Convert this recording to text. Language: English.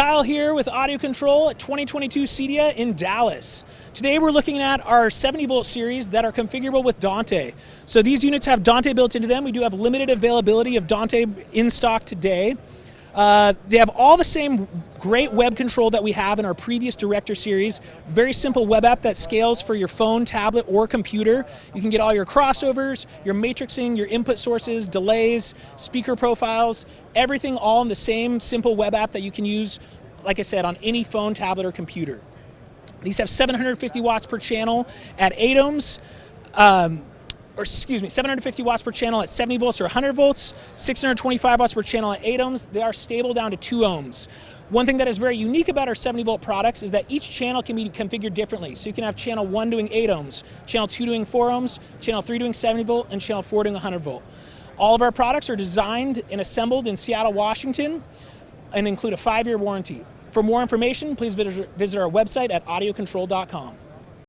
Kyle here with AudioControl at 2022 CEDIA in Dallas. Today we're looking at our 70-volt series that are configurable with Dante. So these units have Dante built into them. We do have limited availability of Dante in stock today. They have all the same great web control that we have in our previous Director series. Very simple web app that scales for your phone, tablet, or computer. You can get all your crossovers, your matrixing, your input sources, delays, speaker profiles, everything all in the same simple web app that you can use, like I said, on any phone, tablet, or computer. These have 750 watts per channel at 8 ohms. 750 watts per channel at 70 volts or 100 volts, 625 watts per channel at 8 ohms. They are stable down to 2 ohms. One thing that is very unique about our 70 volt products is that each channel can be configured differently. So you can have channel 1 doing 8 ohms, channel 2 doing 4 ohms, channel 3 doing 70 volt, and channel 4 doing 100 volt. All of our products are designed and assembled in Seattle, Washington, and include a 5-year warranty. For more information, please visit our website at audiocontrol.com.